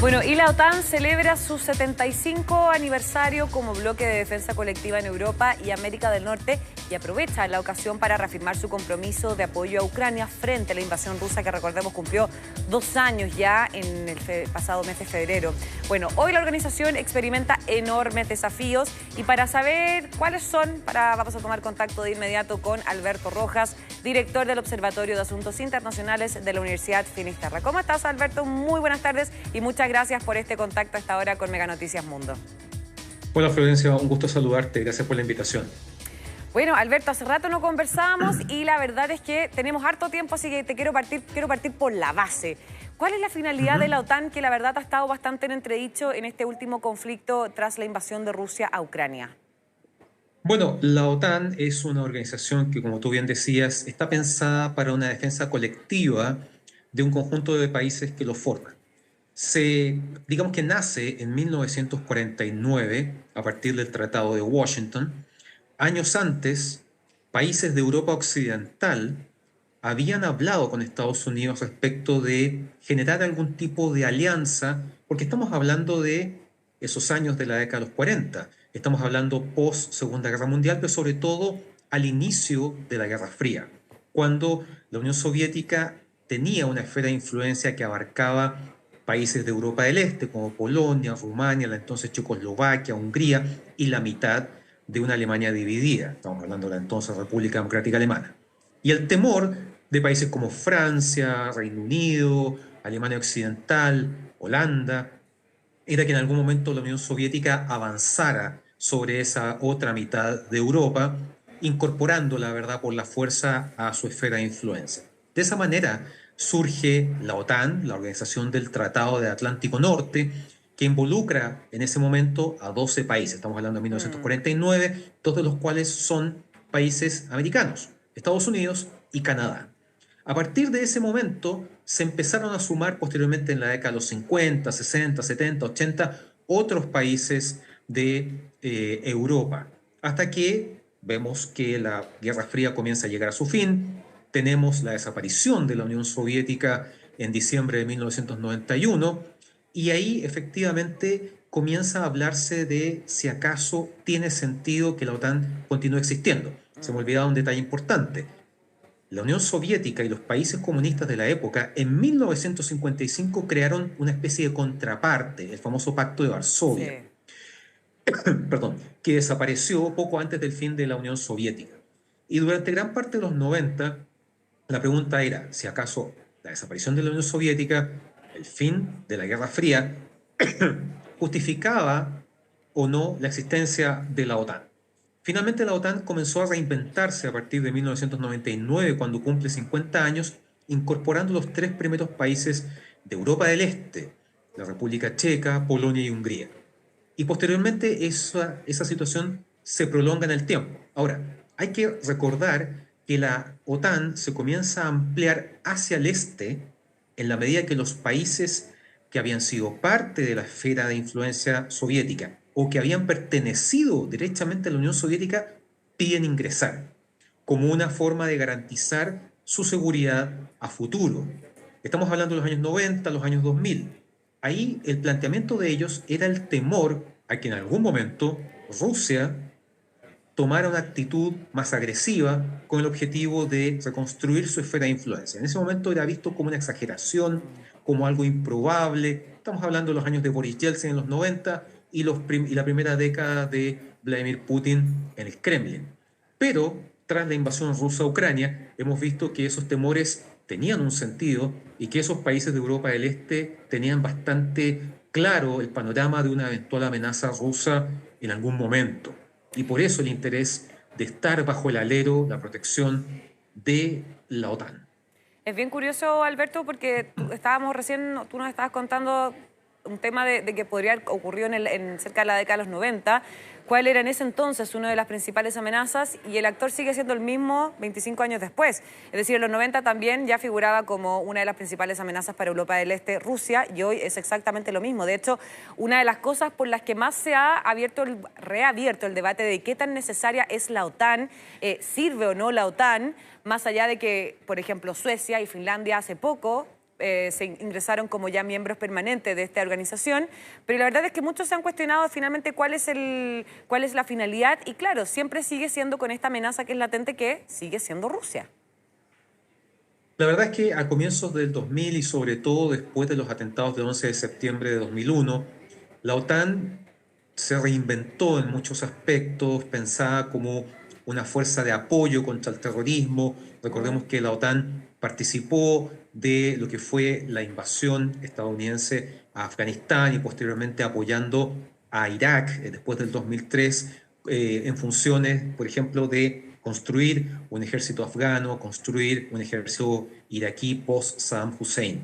Bueno, y la OTAN celebra su 75 aniversario como bloque de defensa colectiva en Europa y América del Norte y aprovecha la ocasión para reafirmar su compromiso de apoyo a Ucrania frente a la invasión rusa que, recordemos, cumplió 2 años ya en el pasado mes de febrero. Bueno, hoy la organización experimenta enormes desafíos y para saber cuáles son, vamos a tomar contacto de inmediato con Alberto Rojas, director del Observatorio de Asuntos Internacionales de la Universidad Finisterra. ¿Cómo estás, Alberto? Muy buenas tardes y muchas gracias por este contacto a esta hora con Mega Noticias Mundo. Hola Florencia, un gusto saludarte, gracias por la invitación. Bueno, Alberto, hace rato no conversábamos y la verdad es que tenemos harto tiempo, así que quiero partir por la base. ¿Cuál es la finalidad de la OTAN, que la verdad ha estado bastante en entredicho en este último conflicto tras la invasión de Rusia a Ucrania? Bueno, la OTAN es una organización que, como tú bien decías, está pensada para una defensa colectiva de un conjunto de países que lo forman. Digamos que nace en 1949 a partir del Tratado de Washington. Años antes, países de Europa Occidental habían hablado con Estados Unidos respecto de generar algún tipo de alianza, porque estamos hablando de esos años de la década de los 40. Estamos hablando post Segunda Guerra Mundial, pero sobre todo al inicio de la Guerra Fría, cuando la Unión Soviética tenía una esfera de influencia que abarcaba países de Europa del Este, como Polonia, Rumania, la entonces Checoslovaquia, Hungría, y la mitad de una Alemania dividida. Estamos hablando de la entonces República Democrática Alemana. Y el temor de países como Francia, Reino Unido, Alemania Occidental, Holanda, era que en algún momento la Unión Soviética avanzara sobre esa otra mitad de Europa, incorporando, la verdad, por la fuerza a su esfera de influencia. De esa manera surge la OTAN, la Organización del Tratado del Atlántico Norte, que involucra en ese momento a 12 países. Estamos hablando de 1949, dos de los cuales son países americanos, Estados Unidos y Canadá. A partir de ese momento se empezaron a sumar posteriormente en la década de los 50, 60, 70, 80 otros países de Europa, hasta que vemos que la Guerra Fría comienza a llegar a su fin. Tenemos la desaparición de la Unión Soviética en diciembre de 1991 y ahí efectivamente comienza a hablarse de si acaso tiene sentido que la OTAN continúe existiendo. Se me olvidaba un detalle importante. La Unión Soviética y los países comunistas de la época en 1955 crearon una especie de contraparte, el famoso Pacto de Varsovia, perdón, que desapareció poco antes del fin de la Unión Soviética. Y durante gran parte de los 90, la pregunta era si acaso la desaparición de la Unión Soviética, el fin de la Guerra Fría, justificaba o no la existencia de la OTAN. Finalmente la OTAN comenzó a reinventarse a partir de 1999, cuando cumple 50 años, incorporando los 3 primeros países de Europa del Este, la República Checa, Polonia y Hungría. Y posteriormente esa situación se prolonga en el tiempo. Ahora, hay que recordar que la OTAN se comienza a ampliar hacia el este en la medida que los países que habían sido parte de la esfera de influencia soviética o que habían pertenecido derechamente a la Unión Soviética piden ingresar como una forma de garantizar su seguridad a futuro. Estamos hablando de los años 90, los años 2000. Ahí el planteamiento de ellos era el temor a que en algún momento Rusia tomara una actitud más agresiva con el objetivo de reconstruir su esfera de influencia. En ese momento era visto como una exageración, como algo improbable. Estamos hablando de los años de Boris Yeltsin en los 90 y la primera década de Vladimir Putin en el Kremlin. Pero tras la invasión rusa a Ucrania, hemos visto que esos temores tenían un sentido y que esos países de Europa del Este tenían bastante claro el panorama de una eventual amenaza rusa en algún momento. Y por eso el interés de estar bajo el alero, la protección de la OTAN. Es bien curioso, Alberto, porque tú nos estabas contando un tema de que podría haber ocurrido cerca de la década de los 90. ¿Cuál era en ese entonces una de las principales amenazas? Y el actor sigue siendo el mismo 25 años después. Es decir, en los 90 también ya figuraba como una de las principales amenazas para Europa del Este, Rusia, y hoy es exactamente lo mismo. De hecho, una de las cosas por las que más se ha reabierto el debate de qué tan necesaria es la OTAN, sirve o no la OTAN, más allá de que, por ejemplo, Suecia y Finlandia hace poco se ingresaron como ya miembros permanentes de esta organización, pero la verdad es que muchos se han cuestionado finalmente cuál es la finalidad y claro, siempre sigue siendo con esta amenaza que es latente que sigue siendo Rusia. La verdad es que a comienzos del 2000 y sobre todo después de los atentados del 11 de septiembre de 2001, la OTAN se reinventó en muchos aspectos, pensada como una fuerza de apoyo contra el terrorismo. Recordemos que la OTAN participó de lo que fue la invasión estadounidense a Afganistán y posteriormente apoyando a Irak después del 2003 en funciones, por ejemplo, de construir un ejército afgano, construir un ejército iraquí post-Saddam Hussein.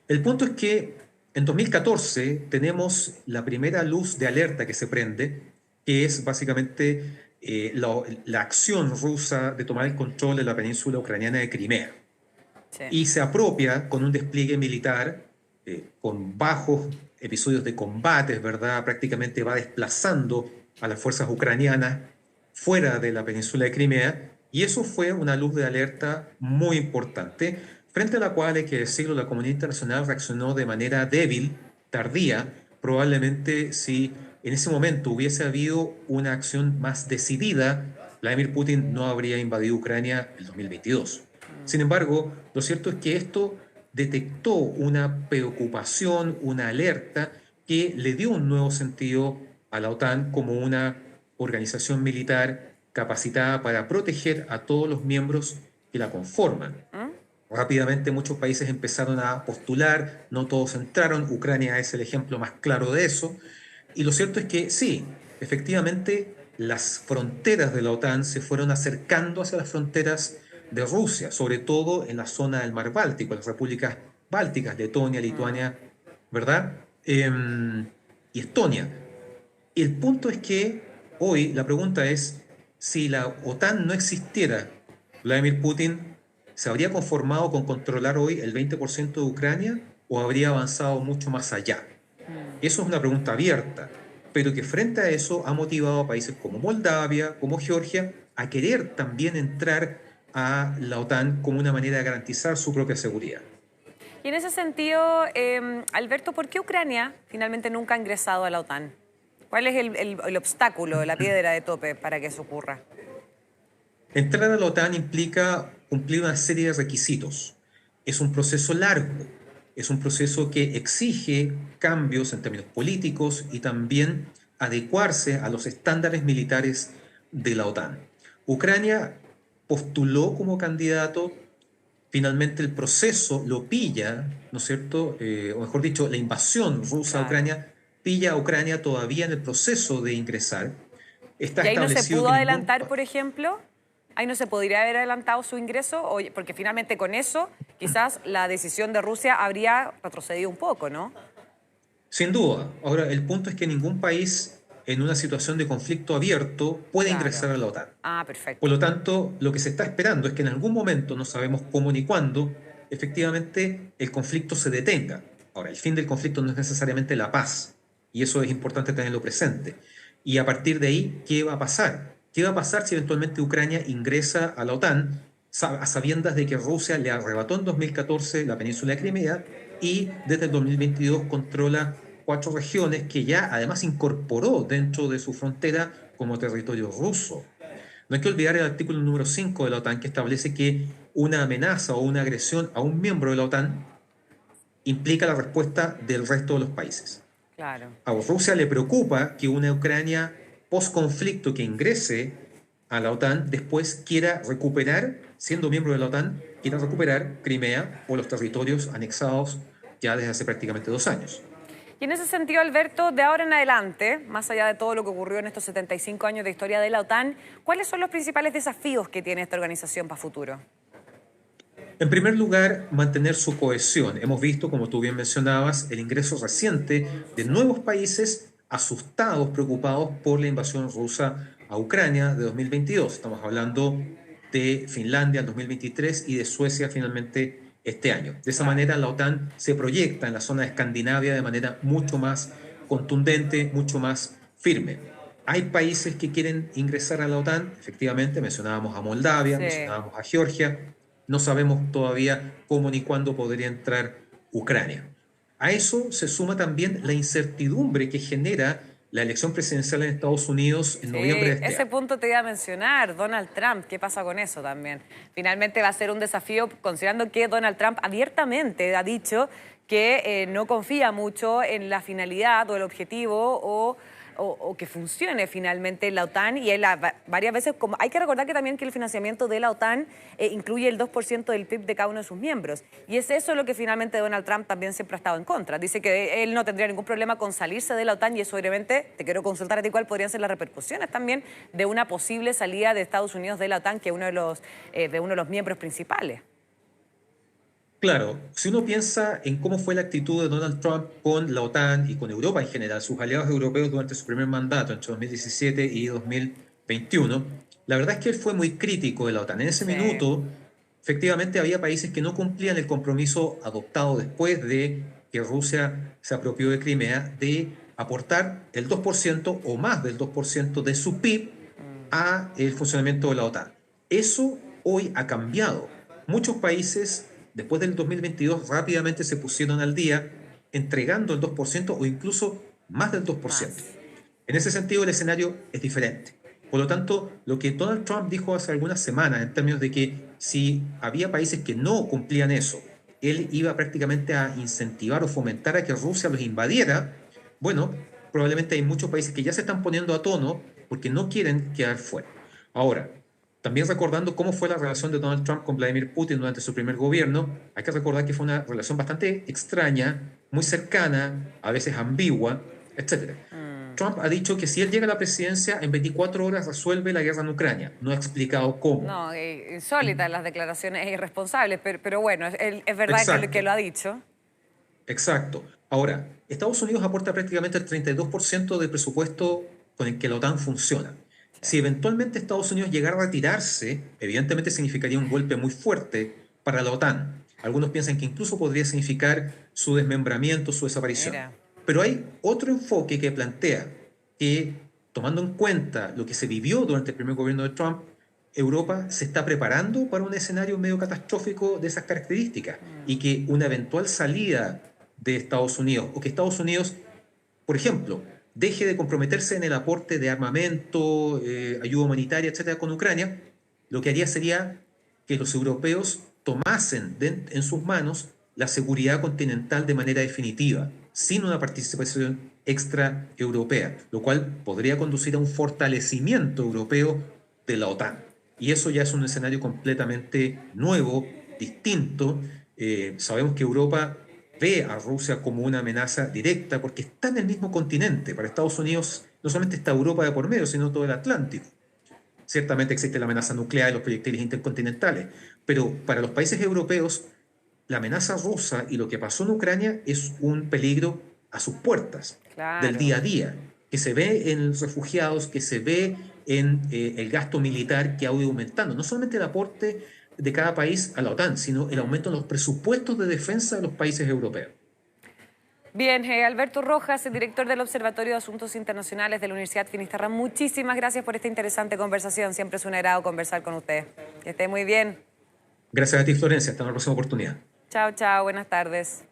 El punto es que en 2014 tenemos la primera luz de alerta que se prende, que es básicamente la acción rusa de tomar el control de la península ucraniana de Crimea. Sí. Y se apropia con un despliegue militar, con bajos episodios de combates, ¿verdad? Prácticamente va desplazando a las fuerzas ucranianas fuera de la península de Crimea, y eso fue una luz de alerta muy importante, frente a la cual, hay que decirlo, la comunidad internacional reaccionó de manera débil, tardía. Probablemente si en ese momento hubiese habido una acción más decidida, Vladimir Putin no habría invadido Ucrania en 2022. Sin embargo, lo cierto es que esto detectó una preocupación, una alerta que le dio un nuevo sentido a la OTAN como una organización militar capacitada para proteger a todos los miembros que la conforman. Rápidamente muchos países empezaron a postular, no todos entraron, Ucrania es el ejemplo más claro de eso, y lo cierto es que sí, efectivamente las fronteras de la OTAN se fueron acercando hacia las fronteras de Rusia, sobre todo en la zona del mar Báltico, las repúblicas bálticas, Letonia, Lituania, ¿verdad? Y Estonia. Y el punto es que hoy la pregunta es, si la OTAN no existiera, Vladimir Putin ¿se habría conformado con controlar hoy el 20% de Ucrania o habría avanzado mucho más allá? Eso es una pregunta abierta, pero que frente a eso ha motivado a países como Moldavia, como Georgia, a querer también entrar a la OTAN como una manera de garantizar su propia seguridad. Y en ese sentido, Alberto, ¿por qué Ucrania finalmente nunca ha ingresado a la OTAN? ¿Cuál es el obstáculo, la piedra de tope para que eso ocurra? Entrar a la OTAN implica cumplir una serie de requisitos. Es un proceso largo, es un proceso que exige cambios en términos políticos y también adecuarse a los estándares militares de la OTAN. Ucrania postuló como candidato, finalmente el proceso lo pilla, ¿no es cierto? O mejor dicho, la invasión rusa a Ucrania pilla a Ucrania todavía en el proceso de ingresar. Está ¿Y ahí no se pudo adelantar, por ejemplo? ¿Ahí no se podría haber adelantado su ingreso? Porque finalmente con eso quizás la decisión de Rusia habría retrocedido un poco, ¿no? Sin duda. Ahora, el punto es que ningún país en una situación de conflicto abierto puede ingresar a la OTAN. Ah, perfecto. Por lo tanto, lo que se está esperando es que en algún momento, no sabemos cómo ni cuándo, efectivamente el conflicto se detenga. Ahora, el fin del conflicto no es necesariamente la paz, y eso es importante tenerlo presente. Y a partir de ahí, ¿qué va a pasar? ¿Qué va a pasar si eventualmente Ucrania ingresa a la OTAN a sabiendas de que Rusia le arrebató en 2014 la península de Crimea y desde el 2022 controla 4 regiones que ya además incorporó dentro de su frontera como territorio ruso? No hay que olvidar el artículo número 5 de la OTAN que establece que una amenaza o una agresión a un miembro de la OTAN implica la respuesta del resto de los países. Claro. A Rusia le preocupa que una Ucrania post-conflicto que ingrese a la OTAN después quiera recuperar, siendo miembro de la OTAN, quiera recuperar Crimea o los territorios anexados ya desde hace prácticamente 2 años. Y en ese sentido, Alberto, de ahora en adelante, más allá de todo lo que ocurrió en estos 75 años de historia de la OTAN, ¿cuáles son los principales desafíos que tiene esta organización para futuro? En primer lugar, mantener su cohesión. Hemos visto, como tú bien mencionabas, el ingreso reciente de nuevos países asustados, preocupados por la invasión rusa a Ucrania de 2022. Estamos hablando de Finlandia en 2023 y de Suecia finalmente este año. De esa manera la OTAN se proyecta en la zona de Escandinavia de manera mucho más contundente, mucho más firme. Hay países que quieren ingresar a la OTAN, efectivamente, mencionábamos a Moldavia, mencionábamos a Georgia. No sabemos todavía cómo ni cuándo podría entrar Ucrania. A eso se suma también la incertidumbre que genera la elección presidencial en Estados Unidos en Sí, noviembre de este ese año. punto te iba a mencionar, Donald Trump, ¿qué pasa con eso también? Finalmente va a ser un desafío, considerando que Donald Trump abiertamente ha dicho que no confía mucho en la finalidad o el objetivo o que funcione finalmente la OTAN y él varias veces, como, hay que recordar que también que el financiamiento de la OTAN incluye el 2% del PIB de cada uno de sus miembros y es eso lo que finalmente Donald Trump también siempre ha estado en contra. Dice que él no tendría ningún problema con salirse de la OTAN y eso obviamente, te quiero consultar a ti cuál podrían ser las repercusiones también de una posible salida de Estados Unidos de la OTAN, que es de uno de los miembros principales. Claro, si uno piensa en cómo fue la actitud de Donald Trump con la OTAN y con Europa en general, sus aliados europeos durante su primer mandato entre 2017 y 2021, la verdad es que él fue muy crítico de la OTAN. En ese Sí, minuto, efectivamente, había países que no cumplían el compromiso adoptado después de que Rusia se apropió de Crimea de aportar el 2% o más del 2% de su PIB a el funcionamiento de la OTAN. Eso hoy ha cambiado. Muchos países después del 2022 rápidamente se pusieron al día entregando el 2% o incluso más del 2%. más. En ese sentido, el escenario es diferente. Por lo tanto, lo que Donald Trump dijo hace algunas semanas en términos de que si había países que no cumplían eso, él iba prácticamente a incentivar o fomentar a que Rusia los invadiera, bueno, probablemente hay muchos países que ya se están poniendo a tono porque no quieren quedar fuera. Ahora, también recordando cómo fue la relación de Donald Trump con Vladimir Putin durante su primer gobierno, hay que recordar que fue una relación bastante extraña, muy cercana, a veces ambigua, etc. Trump ha dicho que si él llega a la presidencia, en 24 horas resuelve la guerra en Ucrania. No ha explicado cómo. No, insólitas las declaraciones irresponsables, pero bueno, es verdad que Exacto, lo ha dicho. exacto. Ahora, Estados Unidos aporta prácticamente el 32% del presupuesto con el que la OTAN funciona. Sí. Si eventualmente Estados Unidos llegara a retirarse, evidentemente significaría un golpe muy fuerte para la OTAN. Algunos piensan que incluso podría significar su desmembramiento, su desaparición. Mira. Pero hay otro enfoque que plantea que, tomando en cuenta lo que se vivió durante el primer gobierno de Trump, Europa se está preparando para un escenario medio catastrófico de esas características y que una eventual salida de Estados Unidos o que Estados Unidos, por ejemplo, deje de comprometerse en el aporte de armamento, ayuda humanitaria, etcétera, con Ucrania, lo que haría sería que los europeos tomasen en sus manos la seguridad continental de manera definitiva, sin una participación extra europea, lo cual podría conducir a un fortalecimiento europeo de la OTAN. Y eso ya es un escenario completamente nuevo, distinto. Sabemos que Europa ve a Rusia como una amenaza directa porque está en el mismo continente. Para Estados Unidos no solamente está Europa de por medio, sino todo el Atlántico. Ciertamente existe la amenaza nuclear y los proyectiles intercontinentales, pero para los países europeos, la amenaza rusa y lo que pasó en Ucrania es un peligro a sus puertas, del Claro. día a día, que se ve en los refugiados, que se ve en el gasto militar que ha ido aumentando. No solamente el aporte de cada país a la OTAN, sino el aumento en los presupuestos de defensa de los países europeos. Bien, Alberto Rojas, el director del Observatorio de Asuntos Internacionales de la Universidad Finisterra, muchísimas gracias por esta interesante conversación. Siempre es un agrado conversar con usted. Que esté muy bien. Gracias a ti, Florencia. Hasta la próxima oportunidad. Chao, chao, buenas tardes.